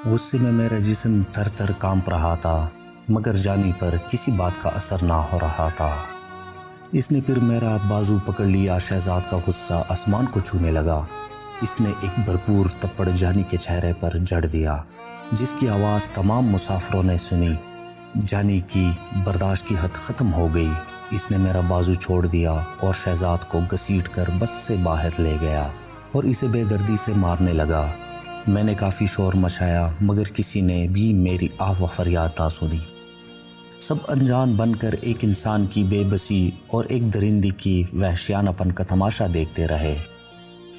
غصے میں میرا جسم تھر تھر کانپ رہا تھا، مگر جانی پر کسی بات کا اثر نہ ہو رہا تھا۔ اس نے پھر میرا بازو پکڑ لیا۔ شہزاد کا غصہ آسمان کو چھونے لگا۔ اس نے ایک بھرپور تپڑ جانی کے چہرے پر جڑ دیا، جس کی آواز تمام مسافروں نے سنی۔ جانی کی برداشت کی حد ختم ہو گئی۔ اس نے میرا بازو چھوڑ دیا اور شہزاد کو گھسیٹ کر بس سے باہر لے گیا اور اسے بے دردی سے مارنے لگا۔ میں نے کافی شور مچایا، مگر کسی نے بھی میری آہ و فریاد نہ سنی۔ سب انجان بن کر ایک انسان کی بے بسی اور ایک درندے کی وحشیانہ پن کا تماشا دیکھتے رہے۔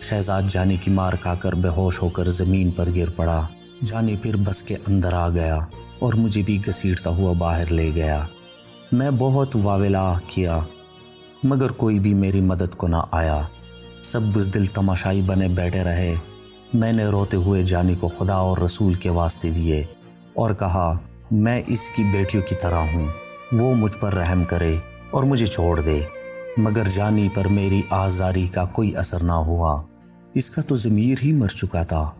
شہزاد جانی کی مار کھا کر بے ہوش ہو کر زمین پر گر پڑا۔ جانی پھر بس کے اندر آ گیا اور مجھے بھی گھسیٹتا ہوا باہر لے گیا۔ میں بہت واویلا کیا، مگر کوئی بھی میری مدد کو نہ آیا۔ سب بزدل تماشائی بنے بیٹھے رہے۔ میں نے روتے ہوئے جانی کو خدا اور رسول کے واسطے دیے اور کہا، میں اس کی بیٹیوں کی طرح ہوں، وہ مجھ پر رحم کرے اور مجھے چھوڑ دے۔ مگر جانی پر میری آزاری کا کوئی اثر نہ ہوا۔ اس کا تو ضمیر ہی مر چکا تھا۔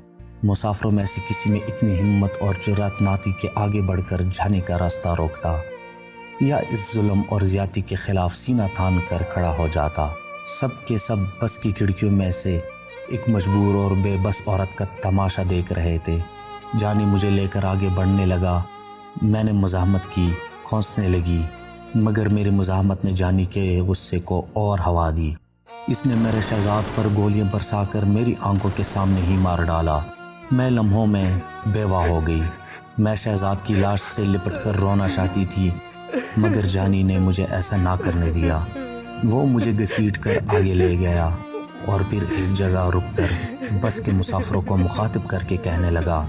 مسافروں میں سے کسی میں اتنی ہمت اور جرأت نہ تھی کہ آگے بڑھ کر جانی کا راستہ روکتا یا اس ظلم اور زیادتی کے خلاف سینہ تان کر کھڑا ہو جاتا۔ سب کے سب بس کی کھڑکیوں میں سے ایک مجبور اور بے بس عورت کا تماشا دیکھ رہے تھے۔ جانی مجھے لے کر آگے بڑھنے لگا۔ میں نے مزاحمت کی، کھونسنے لگی، مگر میری مزاحمت نے جانی کے غصے کو اور ہوا دی۔ اس نے میرے شہزاد پر گولیاں برسا کر میری آنکھوں کے سامنے ہی مار ڈالا۔ میں لمحوں میں بیوہ ہو گئی۔ میں شہزاد کی لاش سے لپٹ کر رونا چاہتی تھی، مگر جانی نے مجھے ایسا نہ کرنے دیا۔ وہ مجھے گھسیٹ کر آگے لے گیا اور پھر ایک جگہ رک کر بس کے مسافروں کو مخاطب کر کے کہنے لگا،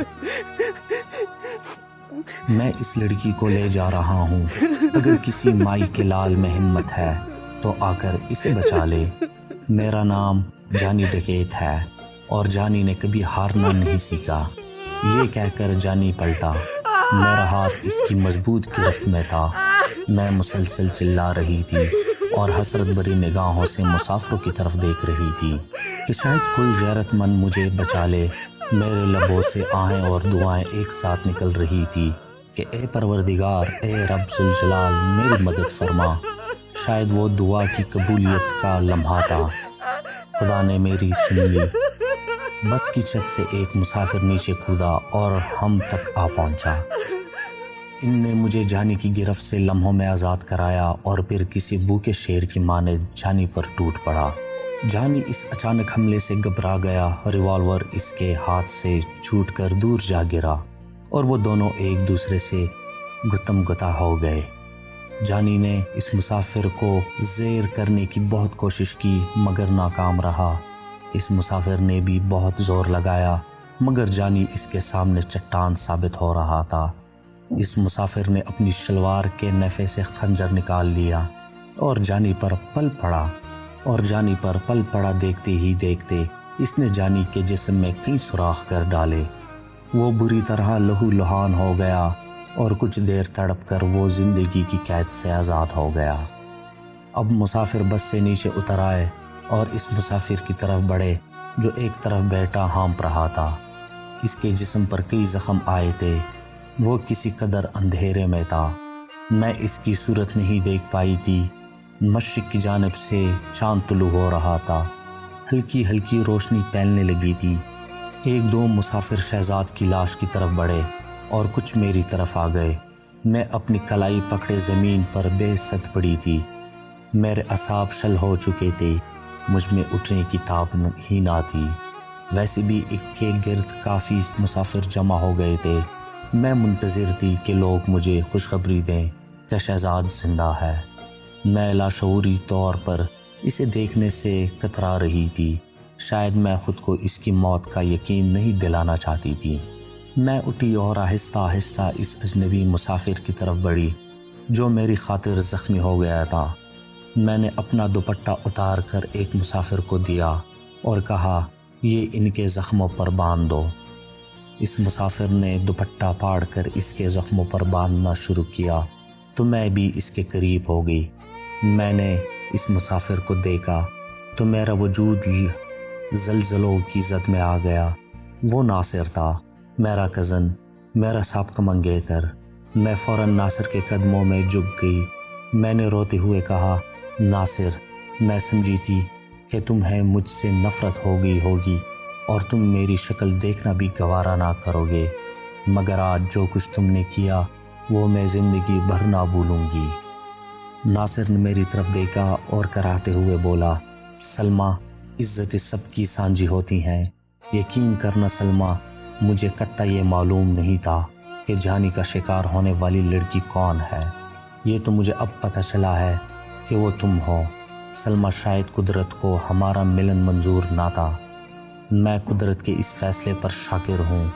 میں اس لڑکی کو لے جا رہا ہوں۔ اگر کسی مائی کے لال میں ہمت ہے تو آ کر اسے بچا لے۔ میرا نام جانی ڈکیت ہے اور جانی نے کبھی ہارنا نہیں سیکھا۔ یہ کہہ کر جانی پلٹا۔ میرا ہاتھ اس کی مضبوط گرفت میں تھا۔ میں مسلسل چلا رہی تھی اور حسرت بھری نگاہوں سے مسافروں کی طرف دیکھ رہی تھی کہ شاید کوئی غیرت مند مجھے بچا لے۔ میرے لبوں سے آہیں اور دعائیں ایک ساتھ نکل رہی تھی کہ اے پروردگار، اے رب ذوالجلال، میری مدد فرما۔ شاید وہ دعا کی قبولیت کا لمحہ تھا۔ خدا نے میری سن لی۔ بس کی چھت سے ایک مسافر نیچے کودا اور ہم تک آ پہنچا۔ ان نے مجھے جانی کی گرفت سے لمحوں میں آزاد کرایا اور پھر کسی بھوکے شیر کی مانند جانی پر ٹوٹ پڑا۔ جانی اس اچانک حملے سے گھبرا گیا۔ ریوالور اس کے ہاتھ سے چھوٹ کر دور جا گرا اور وہ دونوں ایک دوسرے سے گتم گتا ہو گئے۔ جانی نے اس مسافر کو زیر کرنے کی بہت کوشش کی، مگر ناکام رہا۔ اس مسافر نے بھی بہت زور لگایا، مگر جانی اس کے سامنے چٹان ثابت ہو رہا تھا۔ اس مسافر نے اپنی شلوار کے نفے سے خنجر نکال لیا اور جانی پر پل پڑا۔ دیکھتے ہی دیکھتے اس نے جانی کے جسم میں کئی سوراخ کر ڈالے۔ وہ بری طرح لہو لہان ہو گیا اور کچھ دیر تڑپ کر وہ زندگی کی قید سے آزاد ہو گیا۔ اب مسافر بس سے نیچے اتر آئے اور اس مسافر کی طرف بڑھے جو ایک طرف بیٹھا ہانپ رہا تھا۔ اس کے جسم پر کئی زخم آئے تھے۔ وہ کسی قدر اندھیرے میں تھا۔ میں اس کی صورت نہیں دیکھ پائی تھی۔ مشرق کی جانب سے چاند طلوع ہو رہا تھا۔ ہلکی ہلکی روشنی پھیلنے لگی تھی۔ ایک دو مسافر شہزاد کی لاش کی طرف بڑھے اور کچھ میری طرف آ گئے۔ میں اپنی کلائی پکڑے زمین پر بے سد پڑی تھی۔ میرے اعصاب شل ہو چکے تھے۔ مجھ میں اٹھنے کی تاب ہی نہ تھی۔ ویسے بھی ایک کے گرد کافی مسافر جمع ہو گئے تھے۔ میں منتظر تھی کہ لوگ مجھے خوشخبری دیں کہ شہزاد زندہ ہے۔ میں لاشعوری طور پر اسے دیکھنے سے کترا رہی تھی۔ شاید میں خود کو اس کی موت کا یقین نہیں دلانا چاہتی تھی۔ میں اٹھی اور آہستہ آہستہ اس اجنبی مسافر کی طرف بڑھی جو میری خاطر زخمی ہو گیا تھا۔ میں نے اپنا دوپٹہ اتار کر ایک مسافر کو دیا اور کہا، یہ ان کے زخموں پر باندھ دو۔ اس مسافر نے دوپٹہ پھاڑ کر اس کے زخموں پر باندھنا شروع کیا تو میں بھی اس کے قریب ہو گئی۔ میں نے اس مسافر کو دیکھا تو میرا وجود زلزلوں کی زد میں آ گیا۔ وہ ناصر تھا، میرا کزن، میرا ساب کا منگیتر۔ میں فوراً ناصر کے قدموں میں جھک گئی۔ میں نے روتے ہوئے کہا، ناصر، میں سمجھی تھی کہ تمہیں مجھ سے نفرت ہو گئی ہوگی اور تم میری شکل دیکھنا بھی گوارا نہ کرو گے، مگر آج جو کچھ تم نے کیا وہ میں زندگی بھر نہ بھولوں گی۔ ناصر نے میری طرف دیکھا اور کراہتے ہوئے بولا، سلمیٰ، عزت سب کی سانجھی ہوتی ہیں۔ یقین کرنا سلمیٰ، مجھے قطعی یہ معلوم نہیں تھا کہ جانی کا شکار ہونے والی لڑکی کون ہے۔ یہ تو مجھے اب پتہ چلا ہے کہ وہ تم ہو۔ سلمیٰ، شاید قدرت کو ہمارا ملن منظور نہ تھا۔ میں قدرت کے اس فیصلے پر شاکر ہوں۔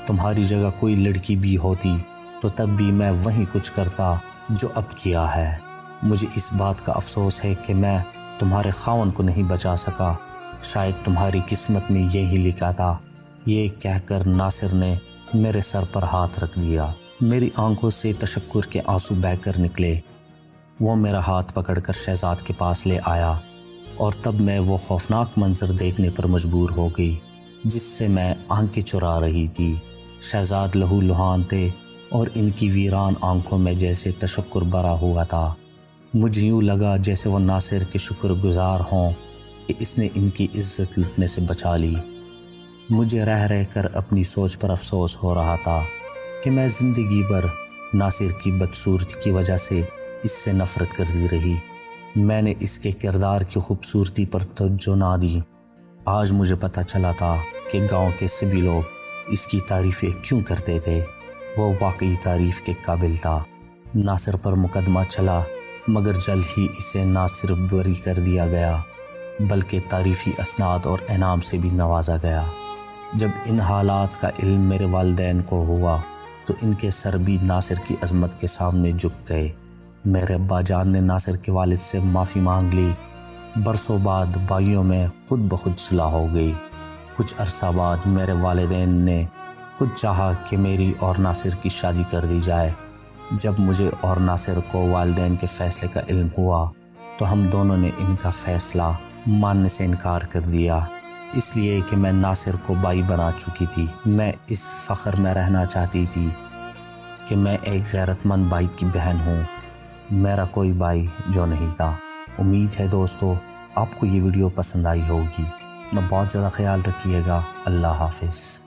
تمہاری جگہ کوئی لڑکی بھی ہوتی تو تب بھی میں وہی کچھ کرتا جو اب کیا ہے۔ مجھے اس بات کا افسوس ہے کہ میں تمہارے خاوند کو نہیں بچا سکا۔ شاید تمہاری قسمت میں یہی لکھا تھا۔ یہ کہہ کر ناصر نے میرے سر پر ہاتھ رکھ دیا۔ میری آنکھوں سے تشکر کے آنسو بہہ کر نکلے۔ وہ میرا ہاتھ پکڑ کر شہزاد کے پاس لے آیا اور تب میں وہ خوفناک منظر دیکھنے پر مجبور ہو گئی جس سے میں آنکھیں چرا رہی تھی۔ شہزاد لہو لہان تھے اور ان کی ویران آنکھوں میں جیسے تشکر بھرا ہوا تھا۔ مجھے یوں لگا جیسے وہ ناصر کے شکر گزار ہوں کہ اس نے ان کی عزت لٹنے سے بچا لی۔ مجھے رہ رہ کر اپنی سوچ پر افسوس ہو رہا تھا کہ میں زندگی بھر ناصر کی بدصورتی کی وجہ سے اس سے نفرت کرتی رہی۔ میں نے اس کے کردار کی خوبصورتی پر توجہ نہ دی۔ آج مجھے پتہ چلا تھا کہ گاؤں کے سبھی لوگ اس کی تعریفیں کیوں کرتے تھے۔ وہ واقعی تعریف کے قابل تھا۔ ناصر پر مقدمہ چلا مگر جلد ہی اسے نہ صرف بری کر دیا گیا بلکہ تعریفی اسناد اور انعام سے بھی نوازا گیا۔ جب ان حالات کا علم میرے والدین کو ہوا تو ان کے سر بھی ناصر کی عظمت کے سامنے جھک گئے۔ میرے ابا جان نے ناصر کے والد سے معافی مانگ لی۔ برسوں بعد بھائیوں میں خود بخود صلح ہو گئی۔ کچھ عرصہ بعد میرے والدین نے خود چاہا کہ میری اور ناصر کی شادی کر دی جائے۔ جب مجھے اور ناصر کو والدین کے فیصلے کا علم ہوا تو ہم دونوں نے ان کا فیصلہ ماننے سے انکار کر دیا، اس لیے کہ میں ناصر کو بھائی بنا چکی تھی۔ میں اس فخر میں رہنا چاہتی تھی کہ میں ایک غیرت مند بھائی کی بہن ہوں۔ میرا کوئی بھائی جو نہیں تھا۔ امید ہے دوستو آپ کو یہ ویڈیو پسند آئی ہوگی۔ اپنا بہت زیادہ خیال رکھیے گا۔ اللہ حافظ۔